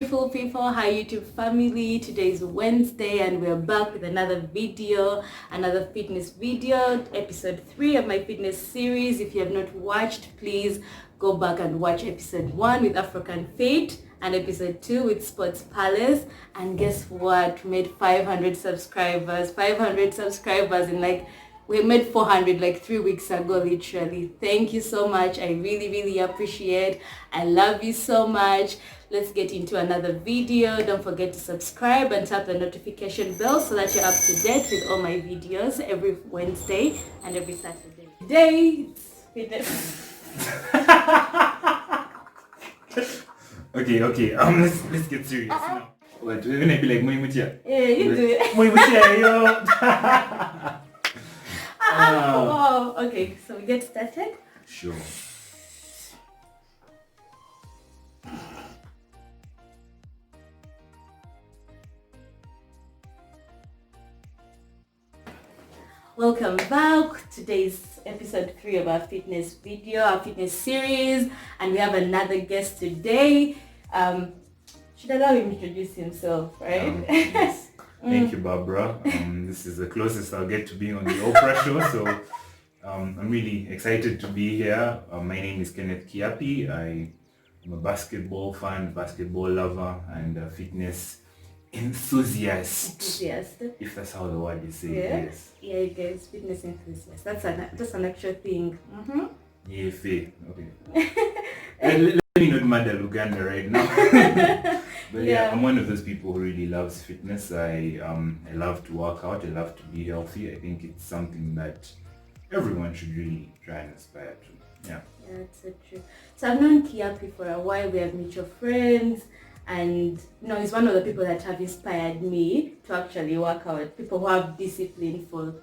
Beautiful people, hi YouTube family. Today is Wednesday and we're back with another video, another fitness video, episode 3 of my fitness series. If you have not watched, please go back and watch episode 1 with African Fit and episode 2 with Sports Palace. And guess what? We made 500 subscribers. 500 subscribers in we made 400 like 3 weeks ago, literally. Thank you so much. I really appreciate. I love you so much. Let's get into another video. Don't forget to subscribe and tap the notification bell so that you're up to date with all my videos every Wednesday and every Saturday. Today, it's fitness. Okay. Let's get serious now. What? We're gonna be like Moimutia. Yeah, you do it. Moimutia, yo. Wow. Okay, so we get started. Sure. Welcome back. Today's episode 3 of our fitness video, our fitness series, and we have another guest today. Should allow him to introduce himself, right? Yes. Thank you, Barbara. This is the closest I'll get to being on the Oprah show, so I'm really excited to be here. My name is Kenneth Kiapi. I am a basketball fan, basketball lover, and a fitness enthusiast. If that's how the word is said. Yeah. Yes. Yeah, you guys, fitness enthusiast. That's an actual thing. Yeah, fair. Okay. Let me not murder Luganda right now. But yeah, I'm one of those people who really loves fitness. I love to work out. I love to be healthy. I think it's something that everyone should really try and aspire to. Yeah. Yeah, that's so true. So I've known Kiapi for a while. We have mutual friends, and he's one of the people that have inspired me to actually work out. People who have discipline for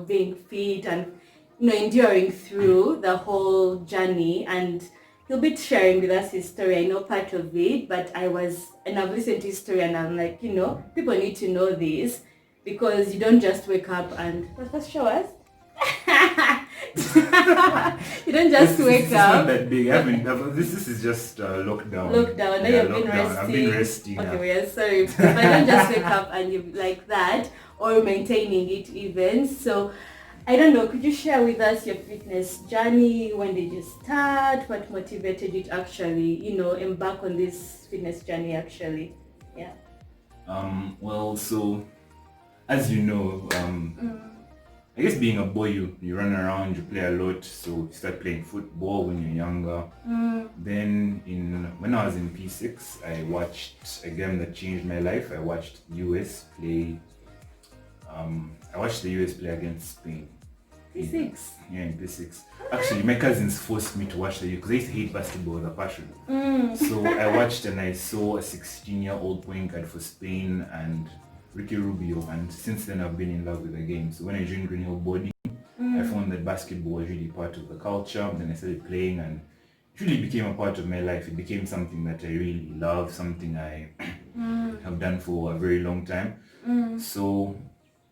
being fit and enduring through the whole journey. And he'll be sharing with us his story. I know part of it, but I've listened to his story and I'm like, people need to know this because you don't just wake up and let's show us. You don't just wake up. It's not that big. This is just lockdown. Lockdown. Now you've been resting. I've been resting. Okay, yeah, sorry. But I don't just wake up and you like that or maintaining it even. So I don't know, could you share with us your fitness journey? When did you start? What motivated you to actually, embark on this fitness journey actually? Yeah. Well, so as you know, I guess being a boy, you run around, you play a lot, so you start playing football when you're younger. Then when I was in P6, I watched a game that changed my life. I watched US play. I watched the US play against Spain. P6? Yeah, in P6. Actually, my cousins forced me to watch the US because I used to hate basketball with a passion. So I watched and I saw a 16-year-old point guard for Spain and Ricky Rubio, and since then I've been in love with the game. So when I joined Green Hill Body, I found that basketball was really part of the culture. Then I started playing and it really became a part of my life. It became something that I really love, something I have done for a very long time. So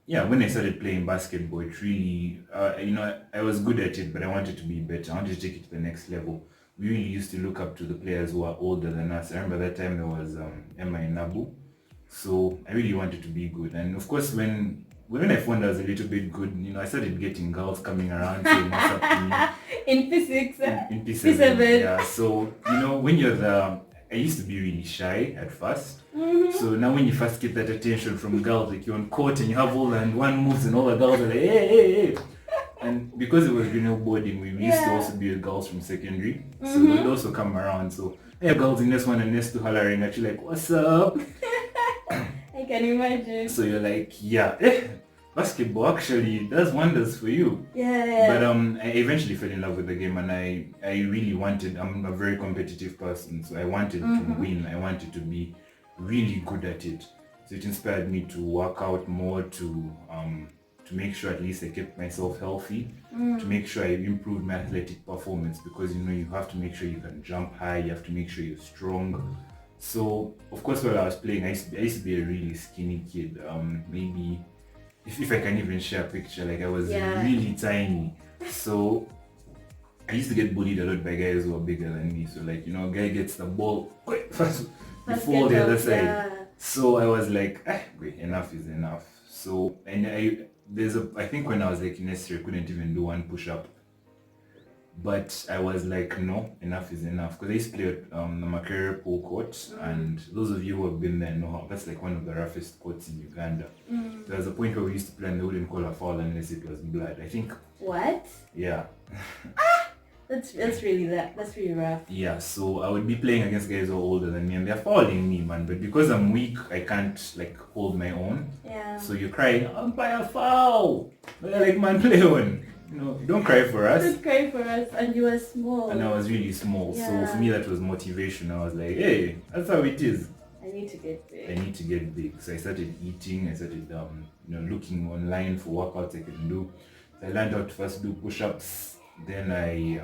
yeah, when I started playing basketball, it really, I was good at it, but I wanted to be better. I wanted to take it to the next level. We really used to look up to the players who are older than us. I remember that time there was Emma and Nabu. So I really wanted to be good. And of course, when I found I was a little bit good, I started getting girls coming around saying what's up to me. In P6? In P7. Yeah, so, when you're I used to be really shy at first. So now when you first get that attention from girls, like you're on court and you have all and one moves and all the girls are like, hey. And because it was renal boarding, we used to also be with girls from secondary. So they'd also come around. So I have girls in this one and this two hollering at you like, what's up? I can imagine. So you're like, yeah, basketball actually does wonders for you. Yeah. But I eventually fell in love with the game and I really wanted, I'm a very competitive person, so I wanted to win. I wanted to be really good at it. So it inspired me to work out more, to make sure at least I kept myself healthy, to make sure I improved my athletic performance, because you have to make sure you can jump high, you have to make sure you're strong. So of course while I was playing, I used to be a really skinny kid. Maybe if I can even share a picture, like I was really tiny. So I used to get bullied a lot by guys who were bigger than me. So like, a guy gets the ball quick first before the other side. Yeah. So I was like, wait, enough is enough. So, and I think when I was like in S3, I couldn't even do one push-up. But I was like, no, enough is enough. Because I used to play at the Makerere pool court, and those of you who have been there know how that's like one of the roughest courts in Uganda. There was a point where we used to play and they wouldn't call a foul unless it was blood. I think. What? Yeah. That's really rough. Yeah, so I would be playing against guys who are older than me and they're fouling me, man. But because I'm weak, I can't like hold my own. Yeah. So you're crying, umpire foul. They're like, man, play on. Don't cry for us. Don't cry for us. And you were small. And I was really small. Yeah. So for me, that was motivation. I was like, hey, that's how it is. I need to get big. I need to get big. So I started eating. I started, looking online for workouts I could do. So I learned how to first do push-ups. Then I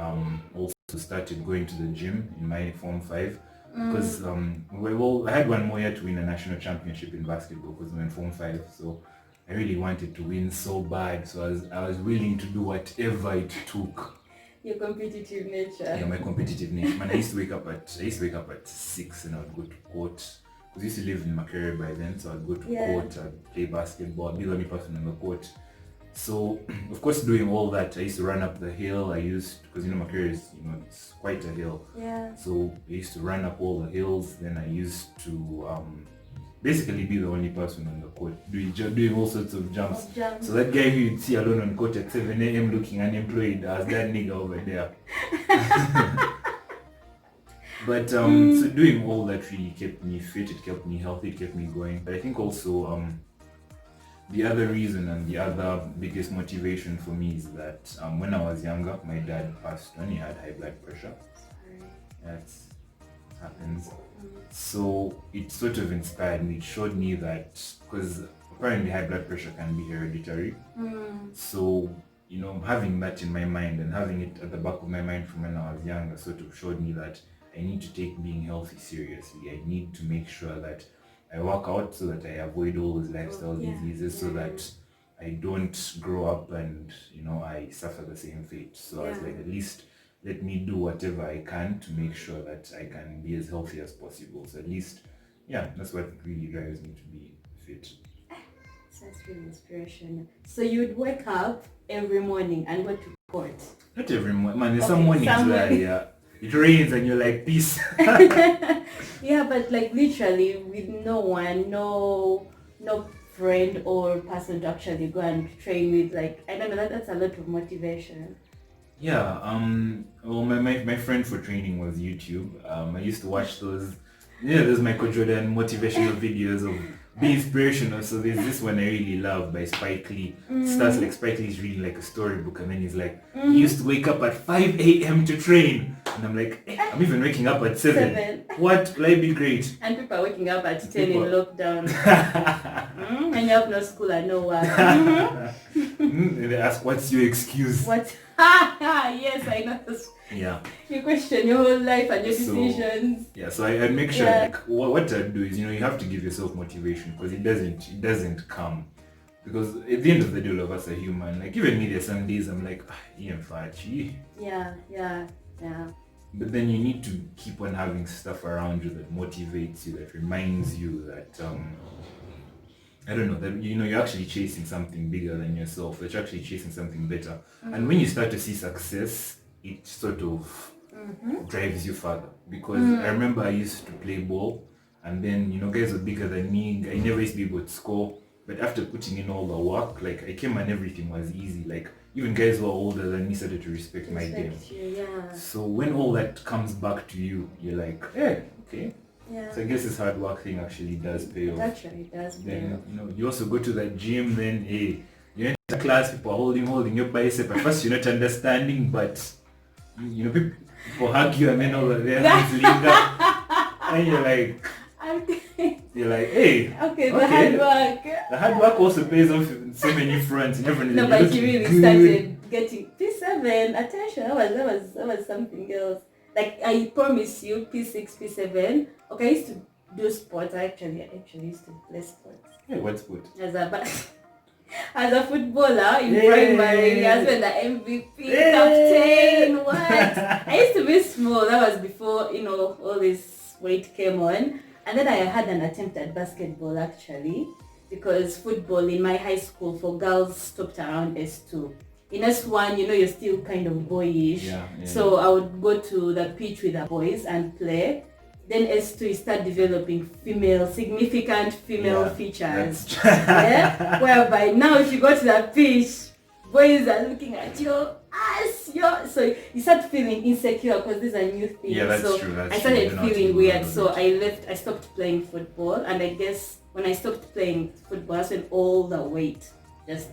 also started going to the gym in my Form 5 because I had one more year to win a national championship in basketball because I'm in Form 5. So I really wanted to win so bad. So I was willing to do whatever it took. Your competitive nature. Yeah, my competitive nature. Man, I used to wake up at 6 and I would go to court. Because I used to live in Makerere by then, so I'd go to court, I'd play basketball, I'd be the only person on the court. So, of course, doing all that, I used to run up the hill. Because Makerere is, it's quite a hill. Yeah. So I used to run up all the hills. Then I used to basically be the only person on the court, doing all sorts of jumps. So that guy who you'd see alone on court at 7 a.m. looking unemployed, as that nigga over there. But so doing all that really kept me fit, it kept me healthy, it kept me going. But I think also the other reason and the other biggest motivation for me is that when I was younger, my dad passed when he had high blood pressure. That happens. So it sort of inspired me. It showed me that, because apparently high blood pressure can be hereditary. So, having that in my mind and having it at the back of my mind from when I was younger sort of showed me that I need to take being healthy seriously. I need to make sure that I work out so that I avoid all those lifestyle diseases so that I don't grow up and, I suffer the same fate. So I was like, at least let me do whatever I can to make sure that I can be as healthy as possible. So at least, that's what really drives me to be fit. So that's really inspirational. So you'd wake up every morning and go to court? Not every morning. Man, there's some mornings where, it rains and you're like, peace. Yeah, but like literally with no one, no friend or person to actually go and train with, like, I don't know, that's a lot of motivation. Yeah, well, my friend for training was YouTube. I used to watch those Michael Jordan motivational videos of be inspirational. So there's this one I really love by Spike Lee. Starts like Spike Lee's reading like a storybook and then he's like, he used to wake up at 5 a.m. to train. And I'm like, I'm even waking up at 7. What? Will I be great? And people are waking up at 10 in lockdown. And you have no school and no work. And they ask, what's your excuse? What? Yes, I know this. Yeah. You question your whole life and your decisions. So I make sure like what I do is, you have to give yourself motivation because it doesn't come. Because at the end of the day, all of us are human. Like even me, there's some days I'm like, Yeah. But then you need to keep on having stuff around you that motivates you, that reminds you that I don't know, that you're actually chasing something bigger than yourself, that you're actually chasing something better. And when you start to see success, it sort of drives you further. Because I remember I used to play ball and then, guys were bigger than me. I never used to be able to score. But after putting in all the work, like I came and everything was easy. Like even guys who are older than me started to respect my game. So when all that comes back to you, you're like, hey, okay. Yeah. So I guess this hard work thing actually does pay off. It actually does pay off. You also go to the gym, then you enter class, people are holding your bicep. At first you're not understanding, but people hug you and then all of their hands linger. And you're like, hey. Okay, the hard work. The hard work also pays off in so many fronts. No, but you really started getting P7 attention. That was something else. Like I promise you, P6, P7. Okay, I used to do sports. I actually used to play sports. Hey, what sport? As a as a footballer in primary, he has been the MVP, captain, what? I used to be small. That was before, all this weight came on. And then I had an attempt at basketball actually, because football in my high school for girls stopped around S2. In S1, you're still kind of boyish. Yeah. So I would go to the pitch with the boys and play. Then S2 you start developing significant female features. Yeah? Whereby now if you go to the pitch, boys are looking at your ass. So you start feeling insecure because these are new things. Yeah, that's so true. I started feeling weird. So I stopped playing football. And I guess when I stopped playing football, that's when all the weight just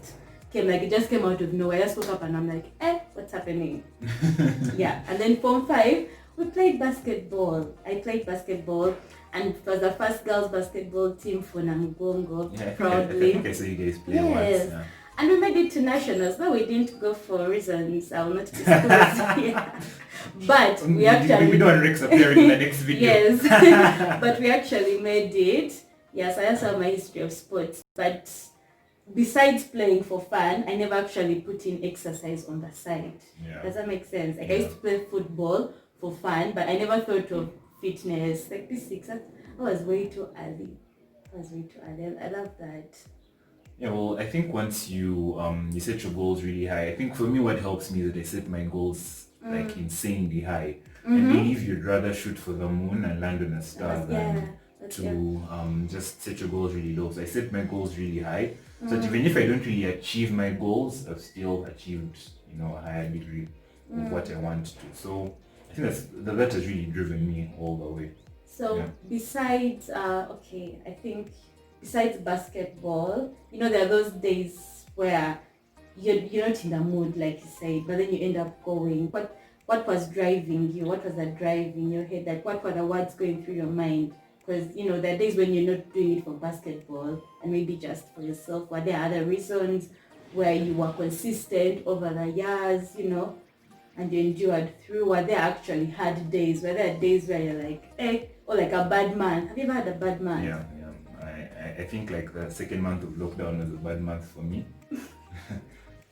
came. Like it just came out of nowhere. I just woke up and I'm like, what's happening? Yeah. And then Form 5, we played basketball. I played basketball, and it was the first girls basketball team for Namugongo, proudly. I think I saw you guys play once. Yeah. And we made it to nationals. No, we didn't go for reasons I will not disclose here. But we actually... We don't Rex appearing in the next video. Yes. But we actually made it. Yes, I also have my history of sports. But besides playing for fun, I never actually put in exercise on the side. Yeah. Does that make sense? Like I used to play football for fun, but I never thought of fitness. Like this 6, I was way too early. I love that. Yeah, well, I think once you set your goals really high, I think for me what helps me is that I set my goals like insanely high. I believe you'd rather shoot for the moon and land on a star than to just set your goals really low. So I set my goals really high, so that even if I don't really achieve my goals, I've still achieved a higher degree of what I want to. So I think that has really driven me all the way. So besides, I think besides basketball, there are those days where you're not in the mood, like you said, but then you end up going. What was driving you? What was that drive in your head? Like what were the words going through your mind? Because there are days when you're not doing it for basketball and maybe just for yourself. Were there other reasons where you were consistent over the years, and you endured through? Were there actually hard days? Were there days where you're like, or like a bad month? Have you ever had a bad month? Yeah. I think like the second month of lockdown was a bad month for me.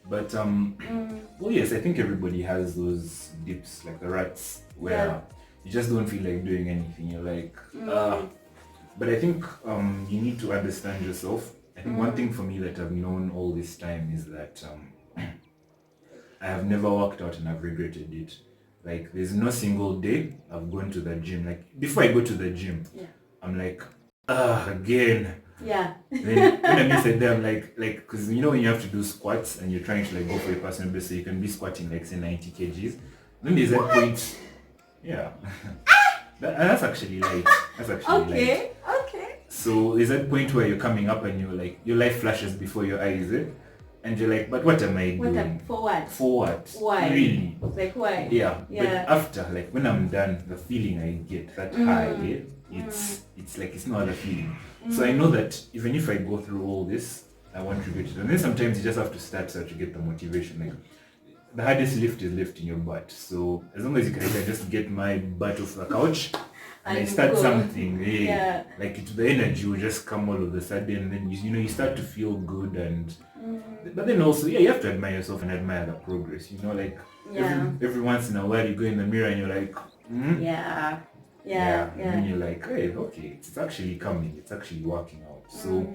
But well, yes, I think everybody has those dips, like the ruts, where you just don't feel like doing anything. You're like, But I think you need to understand yourself. I think one thing for me that I've known all this time is that I have never worked out and I've regretted it. Like there's no single day I've gone to the gym. Like before I go to the gym, I'm like, again. Yeah. Then when I miss a day, I'm like, because when you have to do squats and you're trying to like go for a personal best, so you can be squatting like say 90 kgs. Then there's that point. Yeah. That's actually light. That's actually light. Okay. So there's that point where you're coming up and you're like, your life flashes before your eyes, and you're like, but what am I doing? For what? For what? Why? Really? Like why? Yeah. But after, like when I'm done, the feeling I get, that high, it's like it's no other feeling. So I know that even if I go through all this, I won't regret it. And then sometimes you just have to start so to get the motivation. Like the hardest lift is lifting your butt. So as long as you can just get my butt off the couch and I start something, like the energy will just come all of a sudden, and then you start to feel good. And but then also you have to admire yourself and admire the progress. Like every once in a while you go in the mirror and you're like, and then you're like, hey, okay, it's actually coming, it's actually working out. So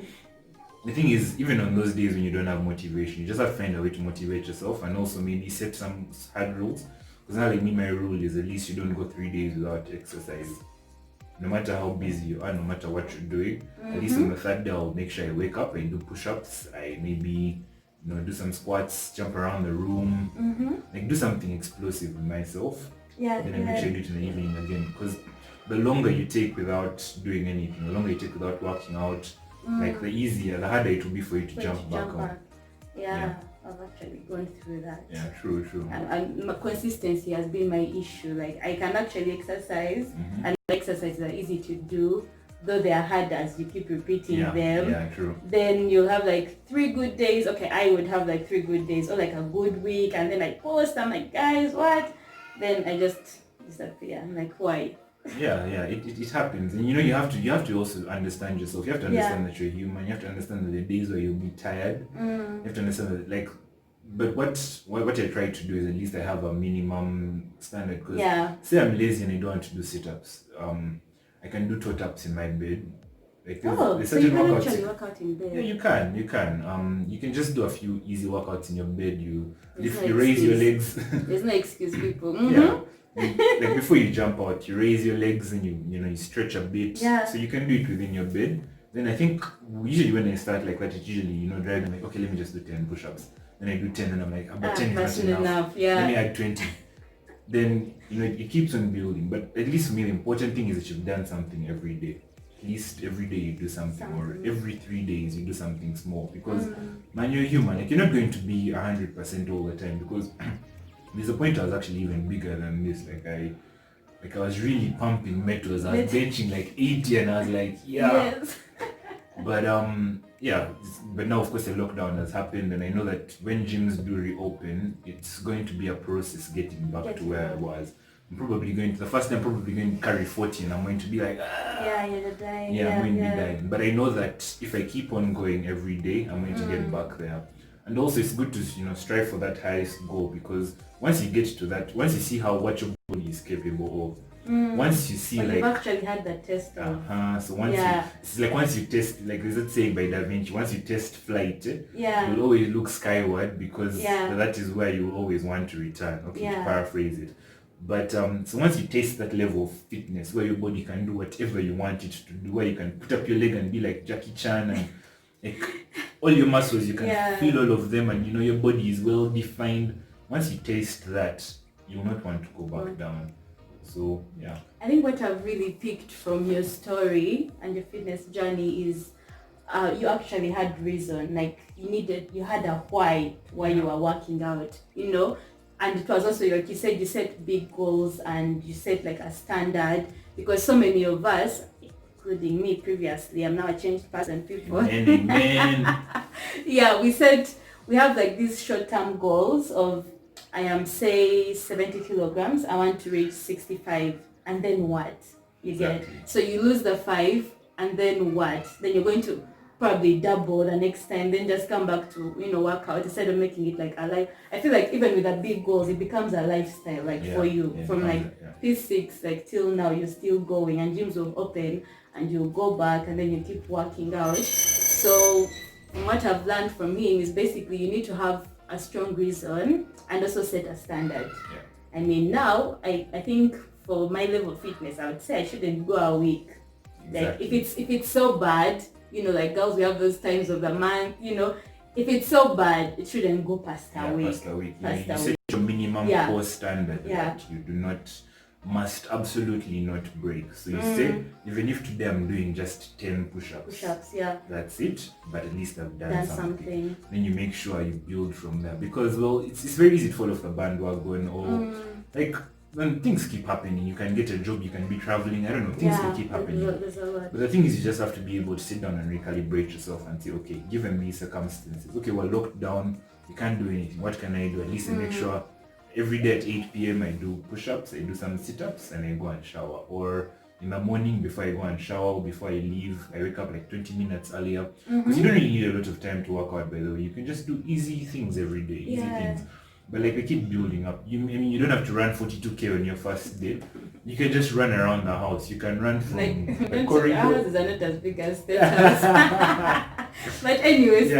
the thing is, even on those days when you don't have motivation, you just have to find a way to motivate yourself, and also maybe set some hard rules. Because now like me, my rule is at least you don't go 3 days without exercise. No matter how busy you are, no matter what you're doing, at least on the third day I'll make sure I wake up, I do push-ups, I maybe do some squats, jump around the room, like do something explosive with myself. Then I make sure I do it in the evening again, because the longer you take without doing anything, the longer you take without working out, like the harder it will be for you to jump back on. I've actually gone through that. Yeah, true. And my consistency has been my issue. Like I can actually exercise, and exercises are easy to do, though they are hard as you keep repeating them. Yeah, true. Then you'll have like 3 good days. Okay, I would have like 3 good days or like a good week, and then I post, I'm like, guys, what? Then I just disappear. I'm like, why? It happens, and you have to also understand yourself. You have to understand that you're human. You have to understand that there are days where you'll be tired. You have to understand that, like, but what I try to do is at least I have a minimum standard. Because say I'm lazy and I don't want to do sit-ups, I can do tot-ups in my bed. Like there's so certain you can workouts. actually work out in bed. Yeah, you can. You can just do a few easy workouts in your bed. You There's you no raise your excuse. legs. There's no excuse, people. Like before you jump out, you raise your legs and you stretch a bit. So you can do it within your bed. Then I think usually when I start like that, it's usually driving, like, okay, let me just do 10 push-ups. Then I do 10 and I'm like, but 10 is not enough. Let me add 20. Then it keeps on building. But at least for me, the important thing is that you've done something every day. At least every day you do something, or every 3 days you do something small. Because man, you're human. Like, you're not going to be 100% all the time, because there's a point I was actually even bigger than this. Like I was really pumping metals. I was benching like 80 and I was like, But but now of course the lockdown has happened, and I know that when gyms do reopen, it's going to be a process getting back to where I was. I'm probably going to carry 40 and I'm going to be like, you're dying. I'm going to be dying. But I know that if I keep on going every day, I'm going to get back there. And also it's good to strive for that highest goal, because once you get to that, once you see what your body is capable of, once you see you've actually had that test. So once you test, like there's that saying by Da Vinci, once you test flight, you'll always look skyward, because that is where you always want to return. Okay, to paraphrase it. But so once you taste that level of fitness where your body can do whatever you want it to do, where you can put up your leg and be like Jackie Chan, and like all your muscles, you can feel all of them, and your body is well defined. Once you taste that, you will not want to go back down. So I think what I've really picked from your story and your fitness journey is you actually had reason. Like you had a why you were working out, and it was also, like you said, you set big goals and you set like a standard, because so many of us, including me previously, I'm now a changed person, people. Amen. We have like these short-term goals of, I am, say, 70 kilograms, I want to reach 65, and then what? You get? So you lose the 5, and then what? Then you're going to probably double the next time, then just come back to, work out, instead of making it like a life. I feel like even with the big goals, it becomes a lifestyle, like for you. From like P6, like till now, you're still going, and gyms will open, and you'll go back, and then you keep working out. So what I've learned from him is basically you need to have a strong reason and also set a standard. I mean, now I think for my level of fitness, I would say I shouldn't go a week. Like if it's so bad, like girls, we have those times of the month, if it's so bad, it shouldn't go past a week. You set your minimum core standard that you must absolutely not break. So you say, even if today I'm doing just 10 push-ups, that's it, but at least I've done something. Then you make sure you build from there, because it's very easy to fall off the bandwagon, or like when things keep happening, you can get a job, you can be traveling, I don't know, things can keep happening. But the thing is, you just have to be able to sit down and recalibrate yourself and say, okay, given these circumstances, okay, we're locked down, we can't do anything, what can I do? At least I make sure every day at 8 p.m. I do push-ups, I do some sit-ups, and I go and shower. Or in the morning, before I go and shower, before I leave, I wake up like 20 minutes earlier. Because you don't really need a lot of time to work out, by the way. You can just do easy things every day, easy things. But like, we keep building up. You don't have to run 42k on your first day. You can just run around the house. You can run from the corridor. Houses are not as big as State House. But anyways,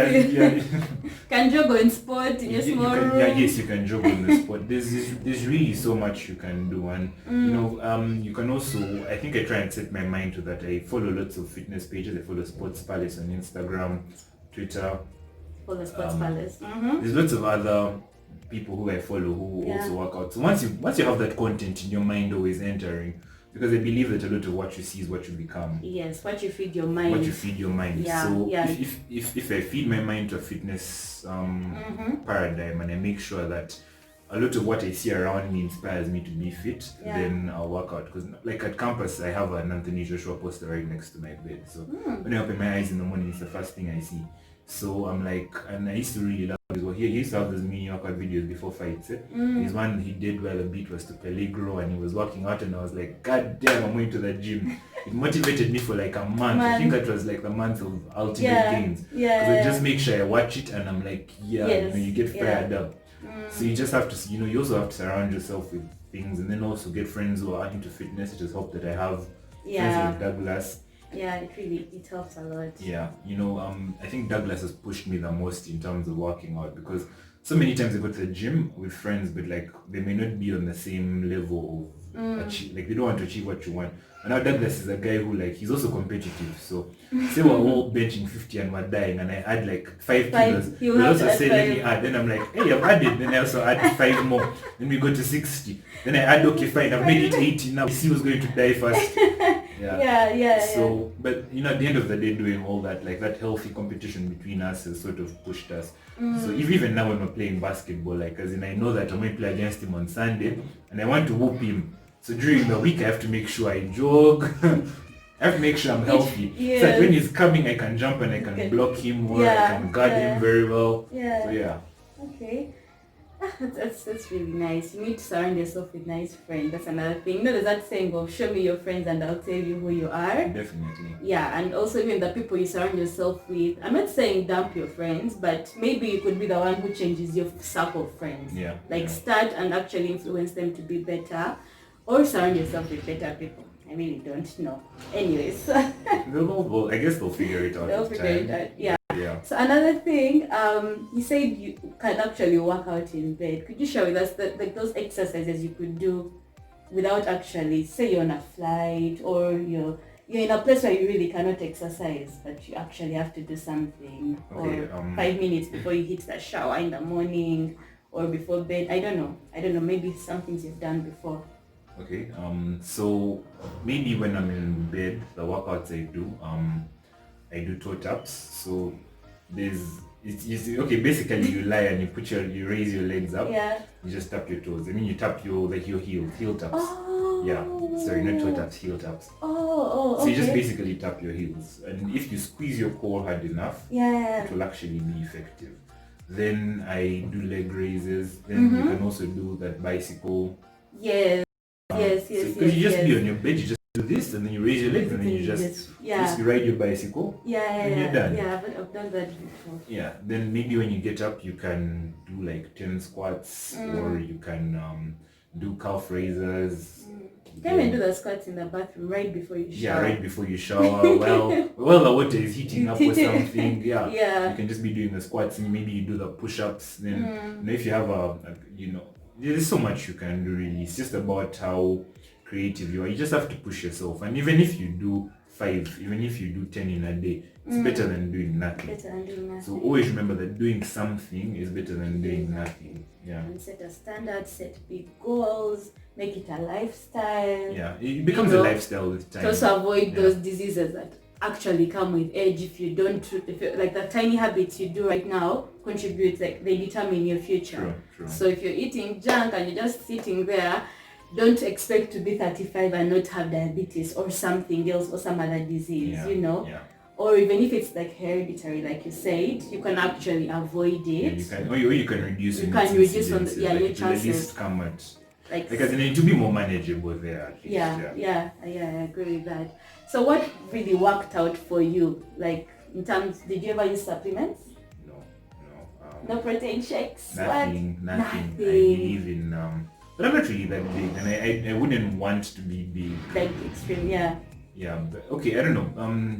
can jog on spot in a small room. Yes, you can jog on the spot. There's really so much you can do, and you can also, I think I try and set my mind to that. I follow lots of fitness pages. I follow Sports Palace on Instagram, Twitter. Follow Sports Palace. There's lots of other people who I follow who also work out. So once you have that content in your mind always entering, because I believe that a lot of what you see is what you become. Yes, what you feed your mind. So if I feed my mind to a fitness paradigm, and I make sure that a lot of what I see around me inspires me to be fit, then I'll work out. Because like at campus, I have an Anthony Joshua poster right next to my bed. So when I open my eyes in the morning, it's the first thing I see. So I'm like, and I used to really love his work. He used to have those mini workout videos before fights. His one he did while the beat was to Peligro, and he was working out, and I was like, God damn, I'm going to the gym. It motivated me for like a month. I think that was like the month of ultimate gains. Because I just make sure I watch it, and I'm like, you get fired up. So you just have to, you also have to surround yourself with things, and then also get friends who are into fitness. It just helped that I have friends like Douglas. Yeah, it helps a lot. Yeah, I think Douglas has pushed me the most in terms of working out, because so many times I go to the gym with friends, but like they may not be on the same level of achieve, like they don't want to achieve what you want. And now Douglas is a guy who like he's also competitive. So say we're all benching 50 and we're dying, and I add like 5 kilos. He also say let me add. Then I'm like, hey, I've added. Then I also add 5 more. Then we go to 60. Then I add, okay, fine, I've made it 80 now. See who's going to die first. So, but at the end of the day, doing all that, like that healthy competition between us has sort of pushed us. So even now when we're playing basketball, like as in I know that I'm going to play against him on Sunday, and I want to whoop him. So during the week, I have to make sure I jog. I have to make sure I'm healthy. So that when he's coming, I can jump and I can block him, or I can guard him very well. So Okay. That's really nice. You need to surround yourself with nice friends. That's another thing. There's that saying of show me your friends and I'll tell you who you are. Definitely. Yeah, and also even the people you surround yourself with. I'm not saying dump your friends, but maybe you could be the one who changes your circle of friends. Start and actually influence them to be better, or surround yourself with better people. I really don't know. Anyways. I guess they'll figure it out. They'll figure it out. Yeah. So another thing, you said you can actually work out in bed. Could you share with us those exercises you could do without actually, say you're on a flight, or you're in a place where you really cannot exercise, but you actually have to do something, or 5 minutes before you hit the shower in the morning, or before bed. I don't know, maybe some things you've done before. Okay, so maybe when I'm in bed, the workouts I do toe taps. So basically you lie and you raise your legs up. You just tap your toes. I mean, you tap your heel taps. Sorry, not toe taps, heel taps. So you just basically tap your heels, and if you squeeze your core hard enough, it will actually be effective. Then I do leg raises. Then you can also do that bicycle. Yes. Because you just be on your bed, you just do this, and then you raise your legs, and then you just ride your bicycle. And you're done. I've done that before. Then maybe when you get up, you can do like 10 squats, or you can do calf raises. You can even do the squats in the bathroom right before you shower. Right before you shower. Well, the water is heating up or something. You can just be doing the squats, and maybe you do the push-ups. Then if you have there's so much you can do really. It's just about how creative you are. You just have to push yourself. And even if you do 5, even if you do 10 in a day, it's better than doing nothing. So always remember that doing something is better than doing nothing. And set a standard, set big goals, make it a lifestyle. It becomes a lifestyle with time. To also avoid those diseases that actually come with age. If you like the tiny habits you do right now contribute, like they determine your future. True. So if you're eating junk and you're just sitting there, don't expect to be 35 and not have diabetes or something else or some other disease, Or even if it's like hereditary, like you said, you can actually avoid it. You can reduce it. You can reduce on your chances. chances. At least come at because it to be more manageable there. I agree with that. So what really worked out for you? Like in terms, did you ever use supplements? No protein shakes? Nothing. I believe in but I'm not really that big, and I wouldn't want to be big. Like extreme, but okay, I don't know.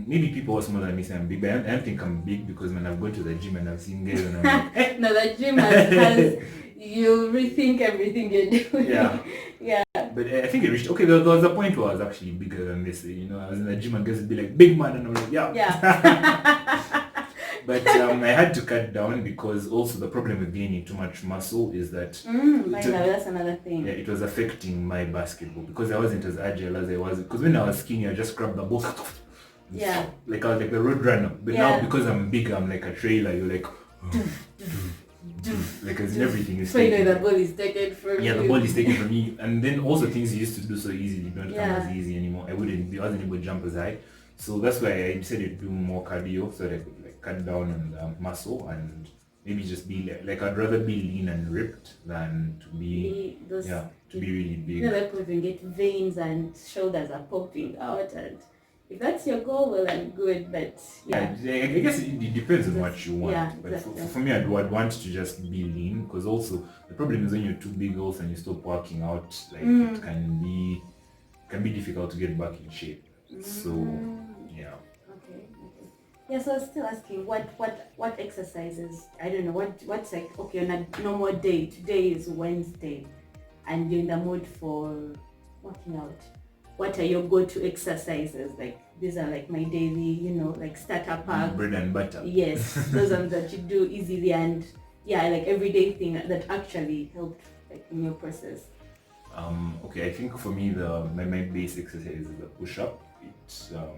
Maybe people are smaller than me say I'm big, but I don't think I'm big because when I've gone to the gym and I've seen guys and I'm like, no, the gym has you rethink everything you're doing. But I think it reached, there was a point where I was actually bigger than this. I was in the gym and guys would be like, big man, and I'm like, But I had to cut down because also the problem with gaining too much muscle is that that's another thing. It was affecting my basketball because I wasn't as agile as I was. Because when I was skinny, I just grabbed the ball. Like I was like the road runner. But now because I'm big, I'm like a trailer. You're like, like as in everything is. So the ball is taken from you. The ball is taken from me, and then also things you used to do so easily don't come as easy anymore. I wasn't able to jump as high, so that's why I decided to do more cardio so that I could like cut down on the muscle and maybe just be like I'd rather be lean and ripped than to be to be really big. You know, like people get veins and shoulders are popping out, and if that's your goal, well and good, but I guess it depends on what you want. Yeah, but exactly. for me, I'd want to just be lean, because also the problem is when you're too big also and you stop working out, like it can be difficult to get back in shape. So yeah. Okay. Yeah, so I was still asking what exercises, I don't know, what's like, okay, on a normal day, today is Wednesday, and you're in the mood for working out. What are your go-to exercises? Like, these are like my daily, you know, like starter pack. Bread and butter. Yes, those are that you do easily, and like everyday thing that actually helped like in your process. Okay, I think for me my base exercise is the push-up. It's How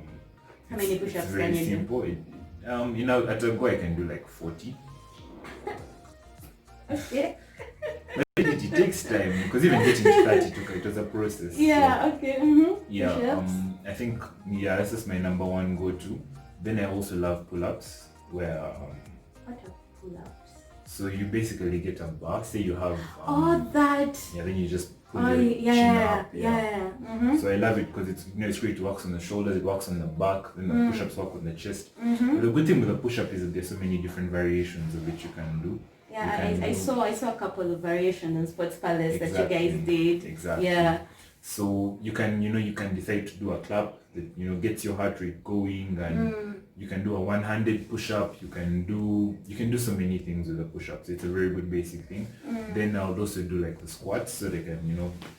many push-ups it's very can you simple. You know, at a go I can do like 40. Okay. But it takes time, because even getting to 30 it was a process. Yeah, so, okay. yeah, Push-ups. I think this is my number one go-to. Then I also love pull-ups, where What are pull-ups? so you basically get a bar. Say you have That. yeah, then you just pull Oh, your chin up. yeah. So I love it because it's it's great. It works on the shoulders, it works on the back, then the push-ups work on the chest. But the good thing with the push-up is that there's so many different variations of which you can do. Yeah, I saw a couple of variations in Sports Palace that you guys Exactly. did. Exactly. Yeah. So you can decide to do a clap that gets your heart rate going, and you can do a one-handed push-up. You can do so many things with the push-ups. It's a very good basic thing. Then I'll also do like the squats, so they can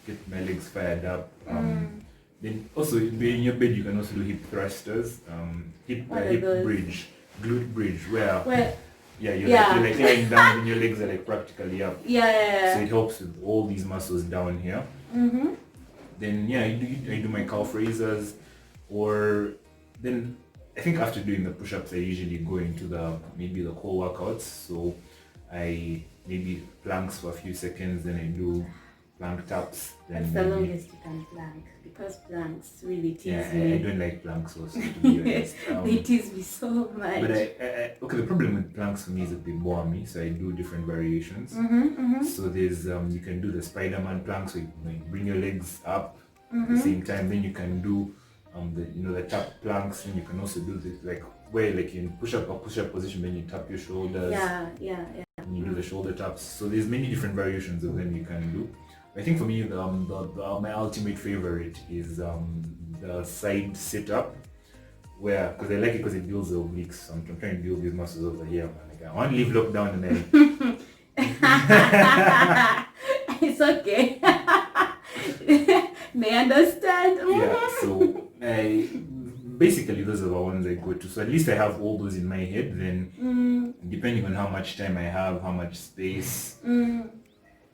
get my legs fired up. Then also in your bed you can also do hip thrusters, hip bridge, glute bridge, where you're like lying down and your legs are like practically up. Yeah. So it helps with all these muscles down here. Then I do my calf raisers, or then I think after doing the push-ups I usually go into maybe the core workouts. So I maybe planks for a few seconds, then I do plank taps. That's the longest you can plank, because planks really tease me. I don't like planks also, to be honest. They tease me so much. But okay, the problem with planks for me is that they bore me, so I do different variations. So there's you can do the Spider-Man plank, so you bring your legs up at the same time. Then you can do the tap planks, and you can also do this where in push-up position, then you tap your shoulders. Yeah. And you do the shoulder taps. So there's many different variations of them you can do. I think for me, my ultimate favorite is the side sit-up, because I like it because it builds the obliques. So I'm trying to build these muscles over here, man. Like, I want to leave lockdown and then it's okay. May understand. Yeah, so basically those are the ones I go to. So at least I have all those in my head. Then depending on how much time I have, how much space,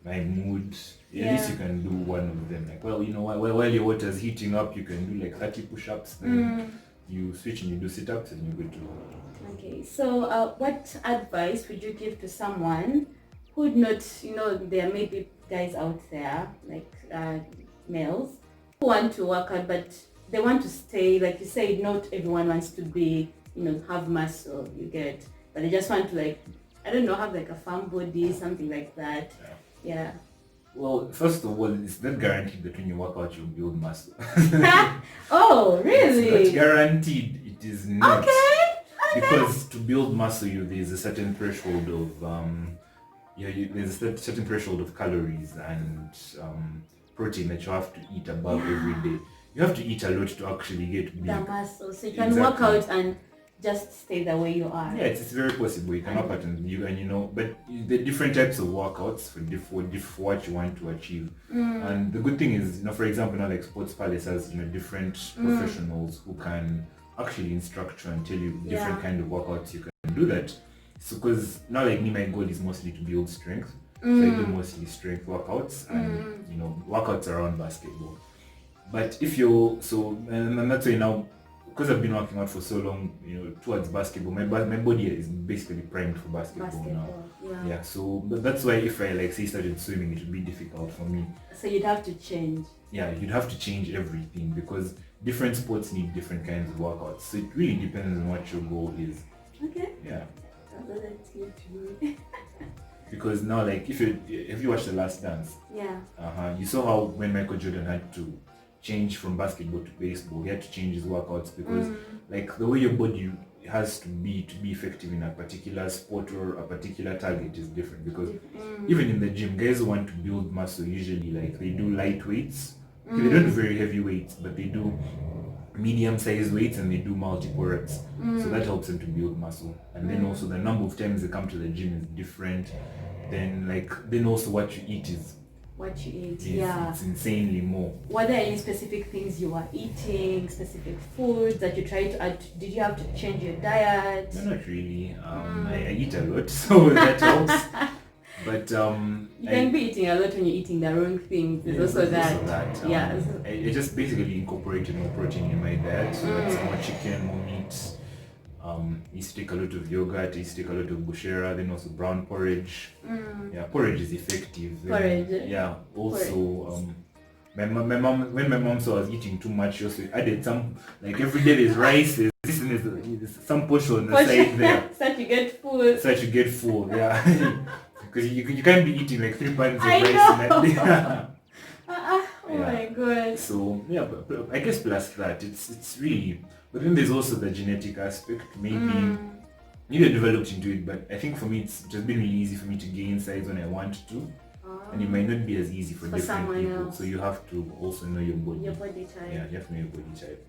my mood, at least you can do one of them. Like, well, while your water's heating up, you can do like 30 push-ups. Then you switch and you do sit-ups, and you're good to go. Okay, so what advice would you give to someone who would not, there may be guys out there, like males, who want to work out, but they want to stay, like you said, not everyone wants to be, have muscle, you get, but they just want to have like a firm body, something like that. Yeah. Well, first of all, it's not guaranteed that when you work out you'll build muscle. Oh, really? It's not guaranteed. It is not. Okay. Because to build muscle, there's a certain threshold of there's a certain threshold of calories and protein that you have to eat above every day. You have to eat a lot to actually get big. The muscle, so you can work out and just stay the way you are. Yeah, it's very possible. You can work out but the different types of workouts for what you want to achieve. And the good thing is, for example, now like Sports Palace has different professionals who can actually instruct you and tell you different kind of workouts you can do that. So because now like me, my goal is mostly to build strength. So I do mostly strength workouts and workouts around basketball. But if and that's why now, because I've been working out for so long, towards basketball, my body is basically primed for basketball now. Yeah. So that's why if I say started swimming, it would be difficult for me. So you'd have to change. Yeah, you'd have to change everything because different sports need different kinds of workouts. So it really depends on what your goal is. Okay. Yeah. That's good to me. Because now, like, if you watch The Last Dance, Yeah. you saw how when Michael Jordan had to change from basketball to baseball, he had to change his workouts because, like, the way your body has to be effective in a particular sport or a particular target is different. Because even in the gym, guys who want to build muscle usually, like, they do light weights. Okay, they don't do very heavy weights, but they do medium-sized weights and they do multiple reps. So that helps them to build muscle. And then also the number of times they come to the gym is different. Then also what you eat is yeah, it's insanely more. Were there any specific things you were eating, specific foods that you tried to add? Did you have to change your diet? No, not really. I eat a lot, so that helps. But you can be eating a lot when you're eating the wrong things. There's also that. I just basically incorporated more protein in my diet. So that's more chicken, more meat. Used to take a lot of yogurt, used to take a lot of bushera, then also brown porridge. Yeah, porridge is effective. Porridge. Yeah. Also, when my mom saw I was eating too much, she also added some, like, every day there's rice, there's this and there's some portion on the side there. So that you get full. Yeah. Because you can't be eating like 3 pints of rice in that day. Oh my god. So yeah, but I guess plus that, it's really. But then there's also the genetic aspect. Maybe I developed into it, but I think for me it's just been really easy for me to gain size when I want to, and it might not be as easy for different people. Else. So you have to also know your body. Your body type. Yeah, you have to know your body type.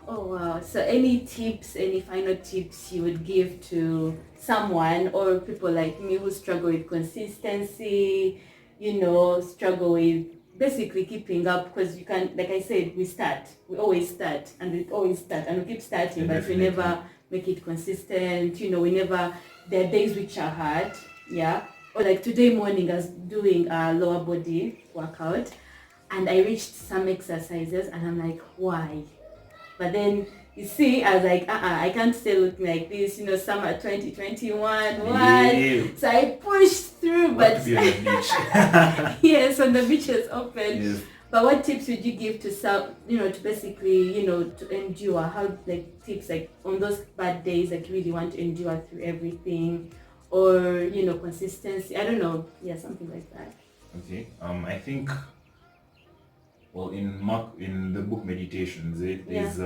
Oh wow. So any final tips you would give to someone or people like me who struggle with consistency, struggle with basically keeping up, because you can, like I said, we always start and we keep starting, but we never make it consistent. There are days which are hard, yeah. Or like today morning I was doing a lower body workout and I reached some exercises and I'm like, why? But then you see, I was like, I can't stay looking like this, summer 2021, what? Yeah. So I pushed through, but to be on the beach. yes, when the beach is open. Yes. But what tips would you give to some, to basically, to endure? How, like, tips like on those bad days that you really want to endure through everything, or consistency? I don't know. Yeah, something like that. Okay. I think. Well, in the book Meditations, there's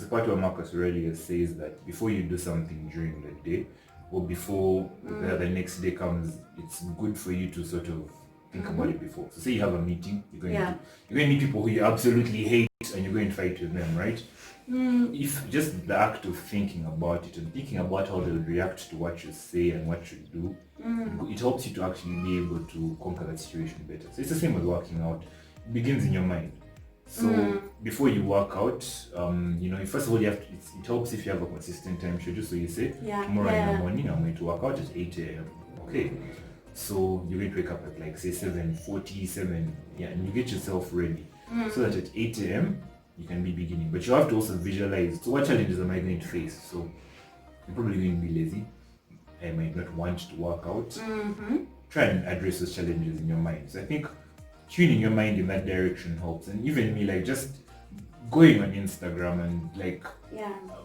a part where Marcus Aurelius says that before you do something during the day, or before the next day comes, it's good for you to sort of think about it before. So say you have a meeting, you're going to meet people who you absolutely hate and you're going to fight with them, right? If just the act of thinking about it and thinking about how they'll react to what you say and what you do, it helps you to actually be able to conquer that situation better. So it's the same with working out. It begins in your mind. So before you work out, first of all, it helps if you have a consistent time schedule. So you say, tomorrow in the morning, I'm going to work out at 8 a.m. Okay. So you're going to wake up at like say 7:47, and you get yourself ready so that at 8 a.m. you can be beginning. But you have to also visualize. So what challenges am I going to face? So I'm probably going to be lazy. I might not want to work out. Try and address those challenges in your mind. So I think tuning your mind in that direction helps. And even me, like, just going on Instagram and like,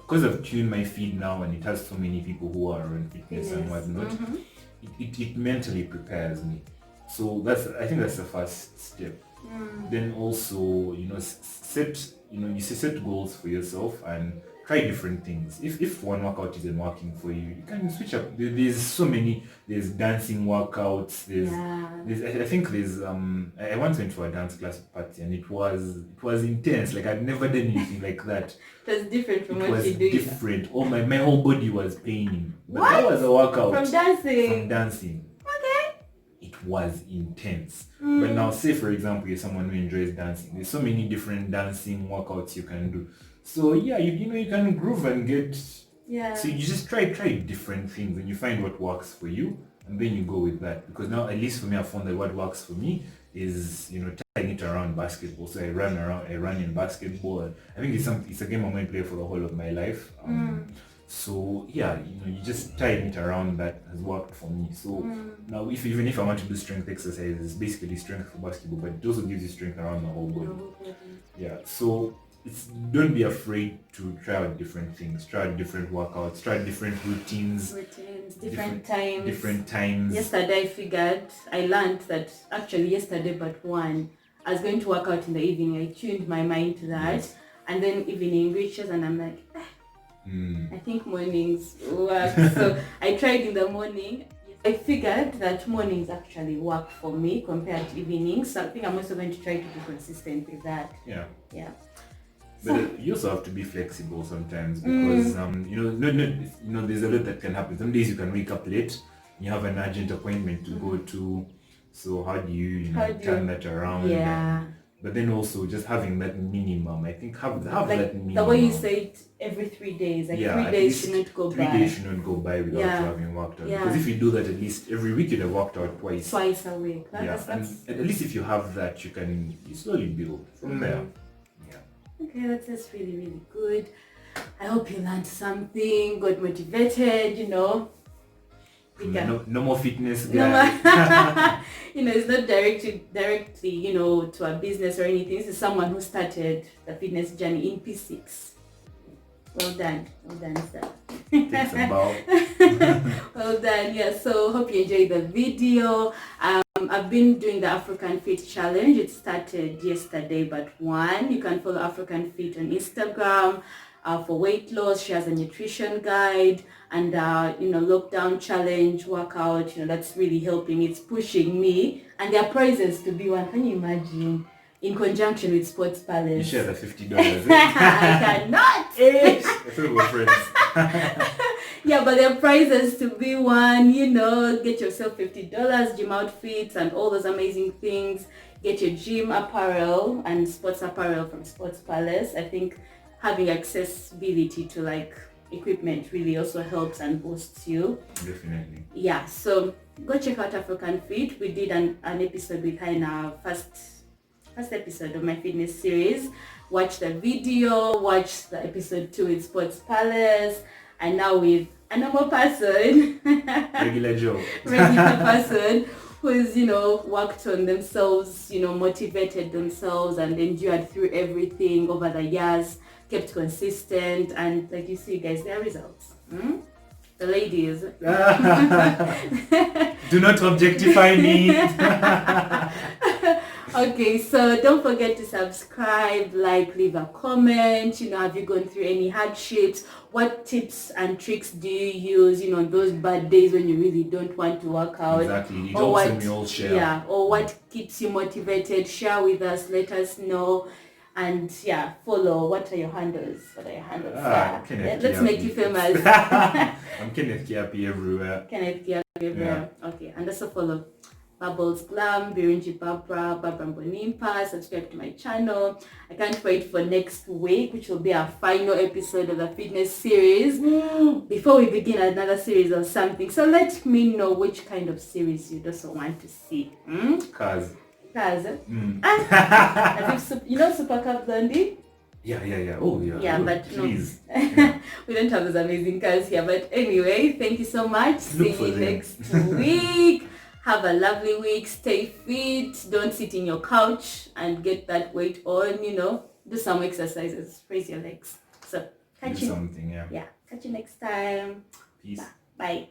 because I've tuned my feed now and it has so many people who are on fitness and whatnot, it mentally prepares me. So I think that's the first step. Then also, set goals for yourself and try different things. If one workout isn't working for you, you can switch up. There's so many. There's dancing workouts. I think there's I once went to a dance class party and it was intense. Like I'd never done anything like that. It was different from what you do. It was different. Oh, my whole body was paining. But that was a workout. From dancing. Okay. It was intense. But now, say for example, you're someone who enjoys dancing. There's so many different dancing workouts you can do. So yeah, you can groove and get. Yeah. So you just try different things and you find what works for you, and then you go with that. Because now, at least for me, I found that what works for me is tying it around basketball. So I run in basketball. I think it's a game I'm going to play for the whole of my life. So yeah, you just tying it around that has worked for me. So now, even if I want to do strength exercises, it's basically strength for basketball, but it also gives you strength around the whole body. Yeah. So don't be afraid to try out different things, try out different workouts, try different routines, different times. Different times. Yesterday I learned that actually yesterday but one, I was going to work out in the evening. I tuned my mind to that. Yes. And then evening reaches and I'm like, I think mornings work. So I tried in the morning. I figured that mornings actually work for me compared to evenings. So I think I'm also going to try to be consistent with that. Yeah. Yeah. But you also have to be flexible sometimes because there's a lot that can happen. Some days you can wake up late, you have an urgent appointment to go to. So how do you turn that around? Yeah. But then also just having that minimum, I think have like that minimum. The way you say it, every 3 days, 3 days should not go by. 3 days should not go by without you having worked out. Because if you do that at least every week, you'd have worked out twice. Twice a week. And at least if you have that, you slowly build from there. Yeah. Okay, that's really, really good. I hope you learned something, got motivated, No more fitness guy. No more. It's not directly, to a business or anything. This is someone who started the fitness journey in P6. Well done, sir. Takes a bow. Well done, yeah. So hope you enjoyed the video. I've been doing the African Fit Challenge. It started yesterday but one. You can follow African Fit on Instagram. For weight loss, she has a nutrition guide and lockdown challenge workout. That's really helping. It's pushing me, and there are prizes to be won. Can you imagine? In conjunction with Sports Palace. You share the $50. I cannot. I thought we were friends. Yeah, but there are prizes to be won. Get yourself $50 gym outfits and all those amazing things. Get your gym apparel and sports apparel from Sports Palace. I think having accessibility to equipment really also helps and boosts you. Definitely. Yeah, so go check out African Fit. We did an episode with her in our first episode of my fitness series. Watch the video, watch the episode 2 with Sports Palace, and now with a normal person, regular Joe, regular person who's worked on themselves, motivated themselves and endured through everything over the years, kept consistent, and like you see guys, there are results. The ladies. Do not objectify me. Okay, so don't forget to subscribe, leave a comment. Have you gone through any hardships? What tips and tricks do you use, on those bad days when you really don't want to work out? Exactly. It helps when we all share. Yeah, or what keeps you motivated? Share with us, let us know. And follow. What are your handles? Kenneth Let's Kiapi. make you famous. I'm Kenneth Kiapi everywhere. Kenneth Kiapi everywhere. Yeah. Okay, and also follow Bubbles Glam, Birunji Barbara Mbonimpa. Subscribe to my channel. I can't wait for next week, which will be our final episode of the fitness series. Before we begin another series or something. So let me know which kind of series you'd also want to see. Cars. As if Super Cup Blondie? Yeah. Oh, yeah. Yeah, but please. No. We don't have those amazing cars here. But anyway, thank you so much. See you next week. Have a lovely week. Stay fit. Don't sit in your couch and get that weight on. Do some exercises. Raise your legs. So catch you. Something, yeah. Yeah. Catch you next time. Peace. Bye.